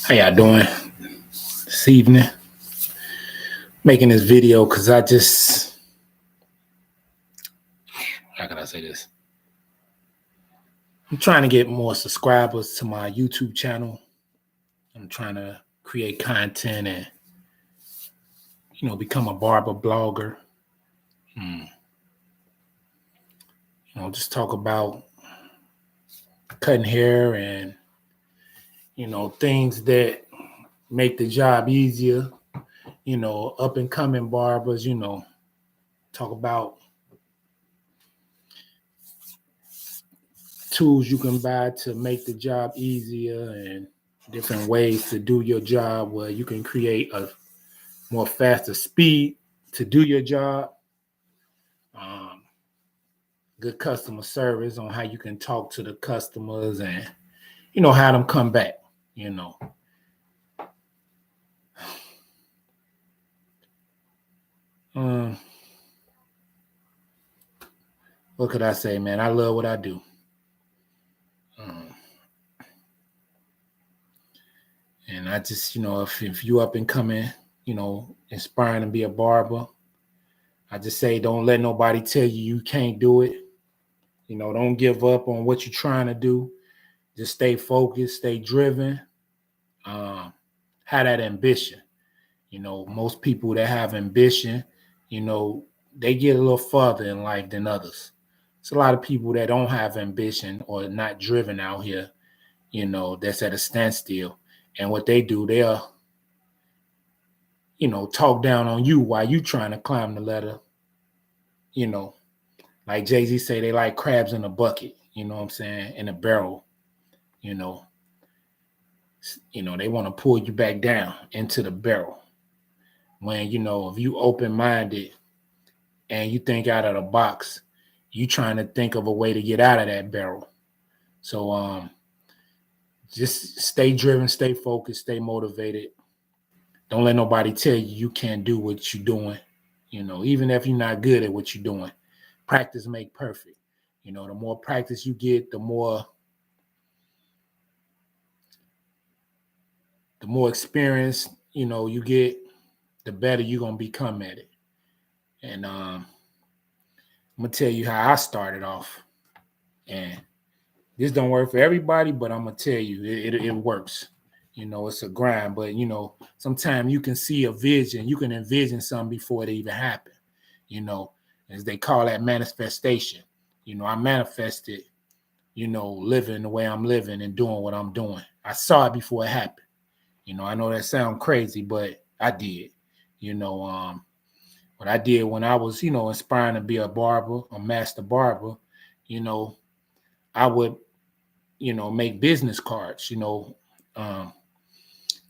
How y'all doing this evening? Making this video because how can I say this? I'm trying to get more subscribers to my YouTube channel. I'm trying to create content and, become a barber blogger. Just talk about cutting hair and, things that make the job easier. Up and coming barbers, talk about tools you can buy to make the job easier and different ways to do your job where you can create a more faster speed to do your job. Good customer service on how you can talk to the customers and, how them come back, What could I say, man? I love what I do. And I just, if you up and coming, inspiring to be a barber, I just say don't let nobody tell you can't do it. Don't give up on what you're trying to do. Just stay focused, stay driven. Have that ambition. Most people that have ambition, they get a little further in life than others. It's a lot of people that don't have ambition or not driven out here, that's at a standstill. And what they do, they'll, talk down on you while you trying to climb the ladder. Like Jay-Z say, they like crabs in a bucket, you know what I'm saying, in a barrel, they want to pull you back down into the barrel. When, if you open-minded and you think out of the box, you trying to think of a way to get out of that barrel. So just stay driven, stay focused, stay motivated. Don't let nobody tell you can't do what you're doing, even if you're not good at what you're doing. Practice make perfect. The more practice you get, the more experience, you get, the better you're going to become at it. And I'm going to tell you how I started off. And this don't work for everybody, but I'm going to tell you, it works. It's a grind, but, sometimes you can see a vision. You can envision something before it even happened, as they call that manifestation. I manifested, living the way I'm living and doing what I'm doing. I saw it before it happened. I know that sounds crazy, but I did. What I did when I was, inspiring to be a barber, a master barber, I would, make business cards.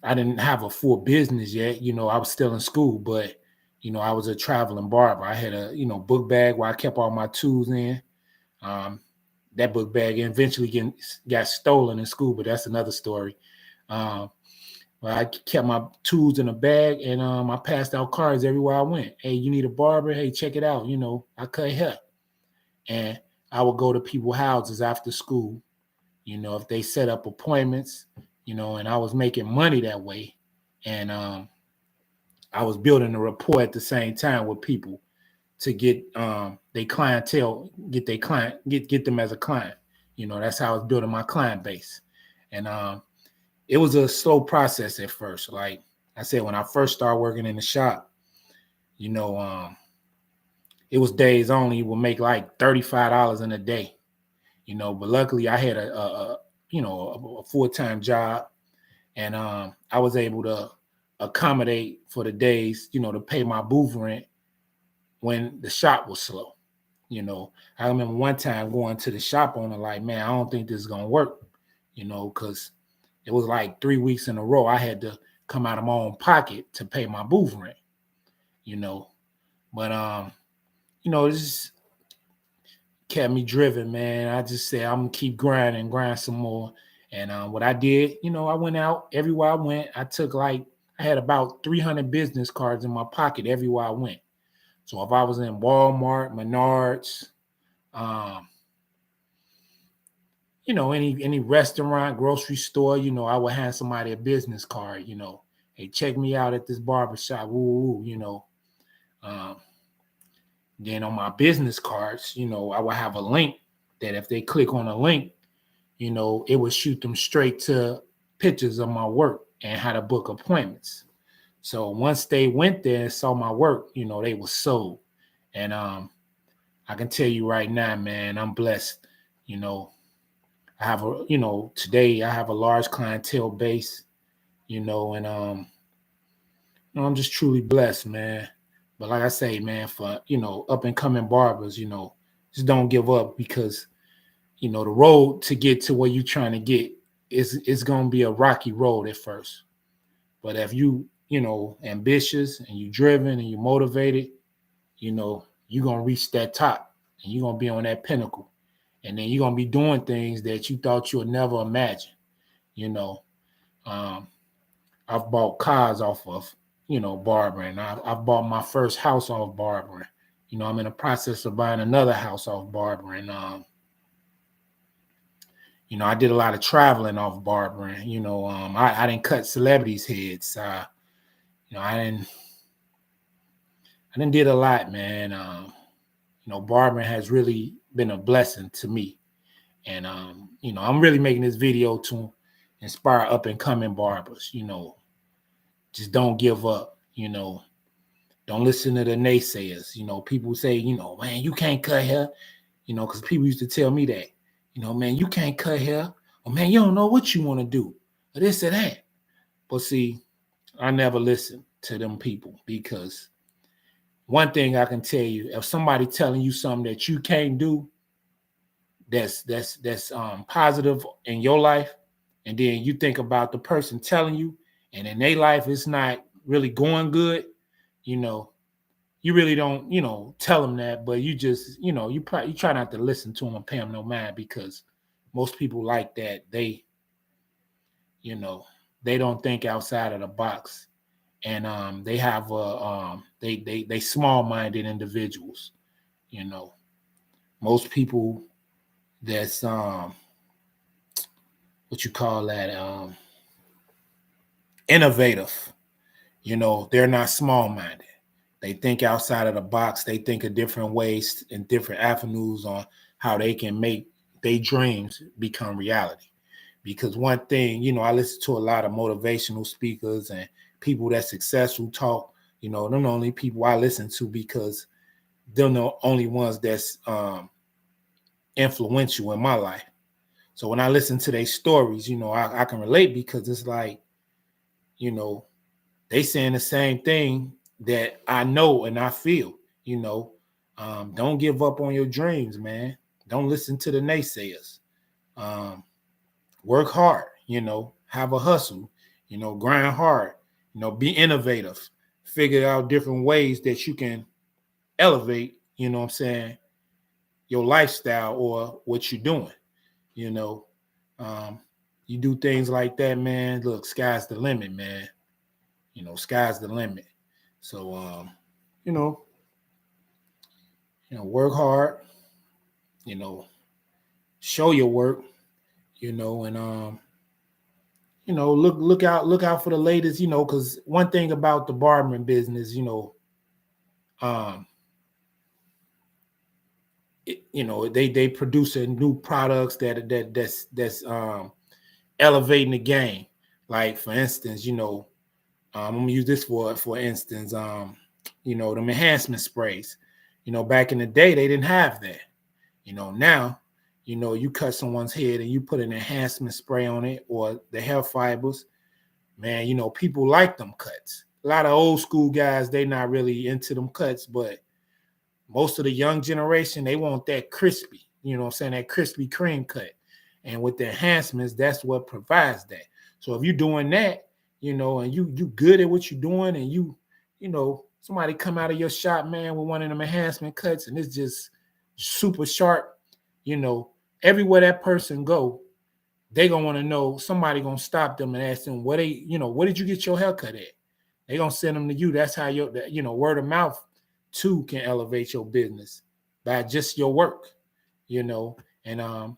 I didn't have a full business yet. I was still in school, but, I was a traveling barber. I had a, book bag where I kept all my tools in. That book bag eventually got stolen in school, but that's another story. But I kept my tools in a bag, and I passed out cards everywhere I went. Hey, you need a barber? Hey, check it out. I cut hair. And I would go to people's houses after school, if they set up appointments, and I was making money that way. And I was building a rapport at the same time with people to get their clientele, get them as a client. That's how I was building my client base. And it was a slow process at first. Like I said, when I first started working in the shop, it was days only. You would make like $35 in a day, but luckily I had a full-time job, and I was able to accommodate for the days, to pay my booth rent when the shop was slow. I remember one time going to the shop owner like, man, I don't think this is going to work, because it was like 3 weeks in a row. I had to come out of my own pocket to pay my booth rent, but, it's just, kept me driven, man. I just said I'm gonna keep grinding, grind some more. And what I did, I went out everywhere I went. I had about 300 business cards in my pocket everywhere I went. So if I was in Walmart, Menards, um, any restaurant, grocery store, I would hand somebody a business card, hey, check me out at this barbershop, woo, woo, Um, then on my business cards, I would have a link that if they click on a link, it would shoot them straight to pictures of my work and how to book appointments. So once they went there and saw my work, they were sold. And I can tell you right now, man, I'm blessed. You know, today I have a large clientele base, and I'm just truly blessed, man. But like I say, man, for up and coming barbers, just don't give up, because the road to get to where you're trying to get is gonna be a rocky road at first. But if you ambitious and you driven and you motivated, you're gonna reach that top and you're gonna be on that pinnacle. And then you're gonna be doing things that you thought you would never imagine. You know, um, I've bought cars off of, Barber, and I've bought my first house off Barber. I'm in the process of buying another house off Barber, and I did a lot of traveling off Barber, and I didn't cut celebrities' heads. I didn't did a lot, man. Barbering has really been a blessing to me. And, I'm really making this video to inspire up and coming barbers. Just don't give up. Don't listen to the naysayers. People say, man, you can't cut hair, because people used to tell me that, man, you can't cut hair. Or, man, you don't know what you want to do, or this or that. But see, I never listened to them people, because one thing I can tell you, if somebody telling you something that you can't do, that's positive in your life, and then you think about the person telling you, and in their life it's not really going good, you really don't, tell them that, but you just, you try not to listen to them and pay them no mind, because most people like that, you know, they don't think outside of the box, and they have they small-minded individuals. Most people that's what you call that, innovative, they're not small-minded. They think outside of the box. They think of different ways and different avenues on how they can make their dreams become reality. Because one thing, I listen to a lot of motivational speakers and people that successful talk, them the only people I listen to, because they're the only ones that's influential in my life. So when I listen to their stories, I can relate, because it's like, they saying the same thing that I know and I feel. Don't give up on your dreams, man. Don't listen to the naysayers. Work hard, have a hustle, grind hard, be innovative, figure out different ways that you can elevate, what I'm saying, your lifestyle or what you're doing. you know. You do things like that, man. Look, sky's the limit, man. Sky's the limit. So you know, work hard, you know, show your work, and look out for the latest, because one thing about the barbering business, um, they producing new products that's elevating the game. Like for instance, I'm gonna use this for instance, them enhancement sprays. Back in the day they didn't have that. Now, you cut someone's head and you put an enhancement spray on it or the hair fibers, man, people like them cuts. A lot of old school guys, they not really into them cuts, but most of the young generation, they want that crispy, what I'm saying, that crispy cream cut. And with the enhancements, that's what provides that. So if you're doing that, and you good at what you're doing, and somebody come out of your shop, man, with one of them enhancement cuts, and it's just super sharp, you know, everywhere that person go, they gonna want to know, somebody gonna stop them and ask them, what did you get your haircut at? They gonna send them to you. That's how word of mouth too can elevate your business by just your work, you know, and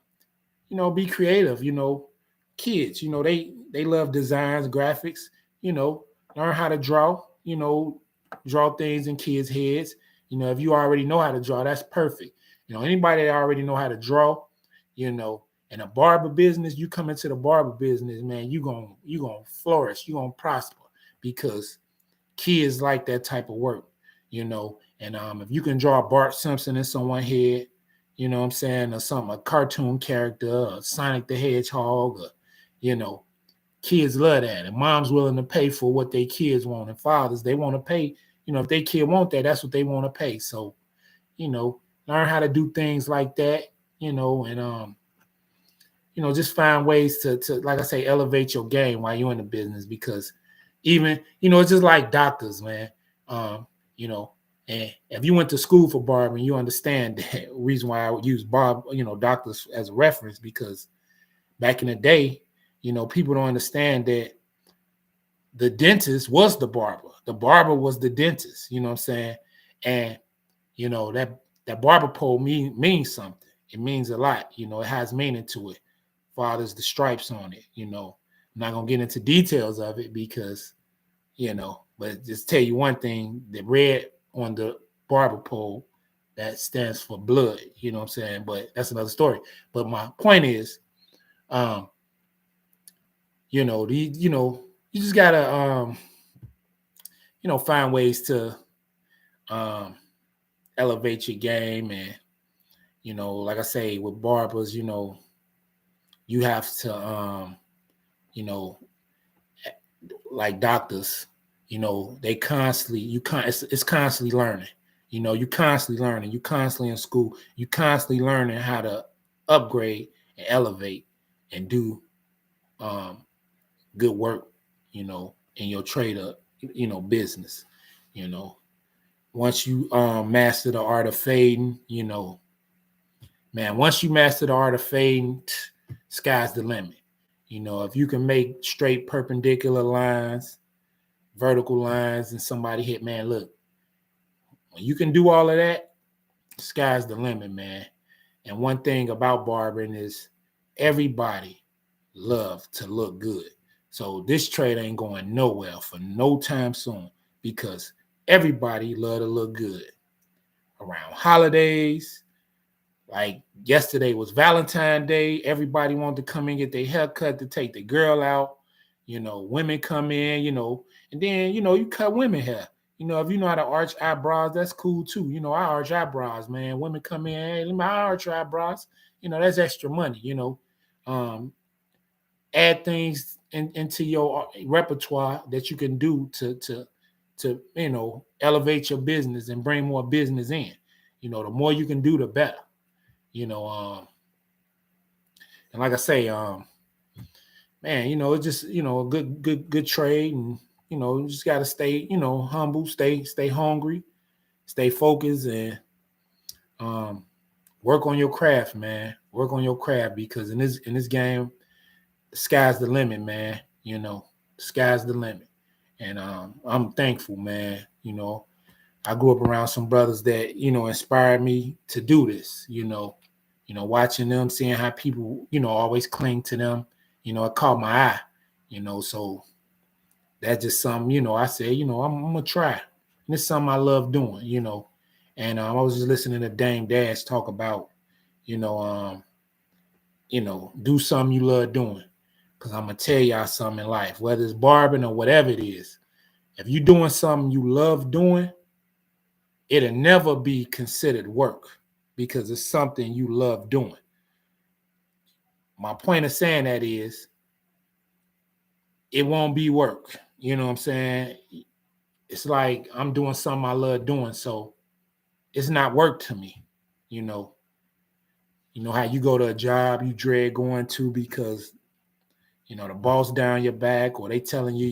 be creative, kids, they love designs, graphics, you know, learn how to draw, draw things in kids' heads. If you already know how to draw, that's perfect. Anybody that already know how to draw, in a barber business, you come into the barber business, man, you gonna flourish, you gonna prosper because kids like that type of work, and if you can draw Bart Simpson in someone's head, you know what I'm saying, or something, a cartoon character, or Sonic the Hedgehog, or, kids love that. And moms willing to pay for what their kids want. And fathers, they want to pay, if their kid want that, that's what they want to pay. So, learn how to do things like that, and just find ways to like I say, elevate your game while you're in the business, because even, it's just like doctors, man. And if you went to school for barbering, you understand the reason why I would use doctors as a reference, because back in the day, people don't understand that the dentist was the barber. The barber was the dentist, you know what I'm saying? And, that barber pole means something. It means a lot. It has meaning to it. Fathers, the stripes on it, I'm not going to get into details of it because, but just tell you one thing, the red on the barber pole, that stands for blood, you know what I'm saying? But that's another story. But my point is, you just gotta, find ways to elevate your game. And, like I say, with barbers, you have to, like doctors, they constantly, it's constantly learning. You constantly learning. You constantly in school. You constantly learning how to upgrade and elevate and do good work, in your trade up, business. Once you master the art of fading, man, once you master the art of fading, sky's the limit. If you can make straight perpendicular lines, vertical lines, and somebody hit, man, look, when you can do all of that, sky's the limit, man. And one thing about barbering is everybody love to look good. So this trade ain't going nowhere for no time soon, because everybody love to look good around holidays. Like yesterday was Valentine's Day. Everybody wanted to come in, get their hair cut, to take the girl out. Women come in, and then, you cut women hair. If you know how to arch eyebrows, that's cool too. I arch eyebrows, man. Women come in, hey, let me arch your eyebrows. That's extra money, add things into your repertoire that you can do to elevate your business and bring more business in. The more you can do, the better. And like I say, man, it's just, a good trade. And, you just got to stay, humble, stay hungry, stay focused, and work on your craft, man. Work on your craft, because in this game, the sky's the limit, man. Sky's the limit. And I'm thankful, man. I grew up around some brothers that, inspired me to do this, watching them, seeing how people, always cling to them, it caught my eye, so that's just something, I said, I'm going to try. And it's something I love doing, and I was just listening to Dame Dash talk about, do something you love doing. Because I'm going to tell y'all something in life, whether it's barbering or whatever it is, if you're doing something you love doing, it'll never be considered work, because it's something you love doing. My point of saying that is, it won't be work. You know what I'm saying? It's like I'm doing something I love doing, so it's not work to me. You know how you go to a job you dread going to because, the boss down your back, or they telling you,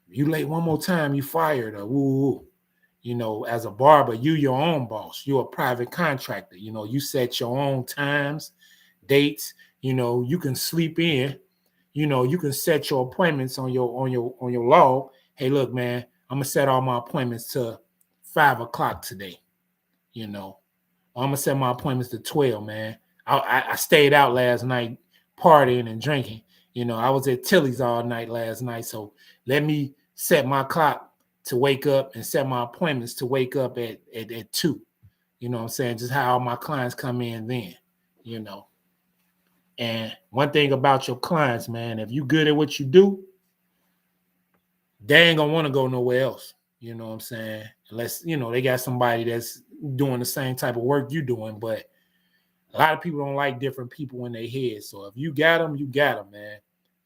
you late one more time, you fired, or woo. You know, as a barber, you your own boss. You're a private contractor. You know, you set your own times, dates. You know, you can sleep in. You know, you can set your appointments on your log. Hey, look, man, I'm gonna set all my appointments to 5 o'clock today. You know, I'm gonna set my appointments to 12, man. I stayed out last night partying and drinking. You know, I was at Tilly's all night last night. So let me set my clock to wake up and set my appointments to wake up at 2. You know what I'm saying? Just how all my clients come in then, you know. And one thing about your clients, man, if you good at what you do, they ain't gonna want to go nowhere else. You know what I'm saying? Unless, you know, they got somebody that's doing the same type of work you're doing. But a lot of people don't like different people in their head. So if you got them, man.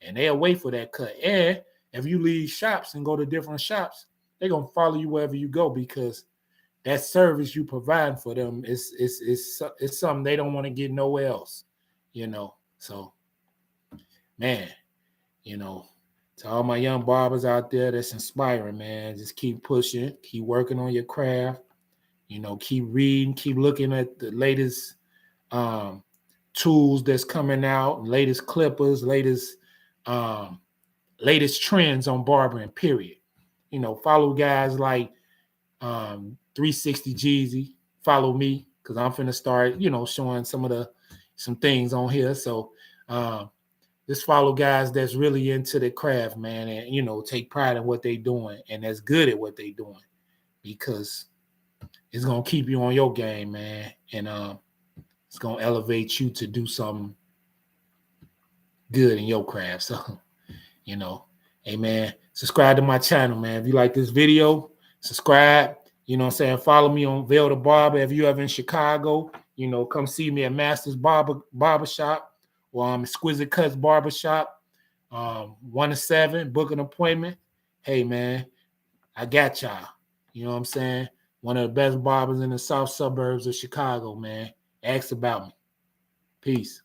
And they'll wait for that cut. And if you leave shops and go to different shops, they're gonna follow you wherever you go because that service you provide for them is something they don't want to get nowhere else, you know. So, man, you know, to all my young barbers out there, that's inspiring, man. Just keep pushing, keep working on your craft, you know, keep reading, keep looking at the latest tools that's coming out, latest clippers, latest trends on barbering, period. You know, follow guys like 360 Jeezy. Follow me because I'm finna start, you know, showing some things on here. So just follow guys that's really into the craft, man, and you know, take pride in what they doing and that's good at what they doing because it's gonna keep you on your game, man, and it's gonna elevate you to do something good in your craft. So, you know, hey man, subscribe to my channel, man. If you like this video, subscribe. You know what I'm saying? Follow me on Veil the Barber. If you ever in Chicago, you know, come see me at Master's Barbershop or Exquisite Cuts Barbershop. 1 to 7, book an appointment. Hey man, I got y'all. You know what I'm saying? One of the best barbers in the south suburbs of Chicago, man. Ask about me. Peace.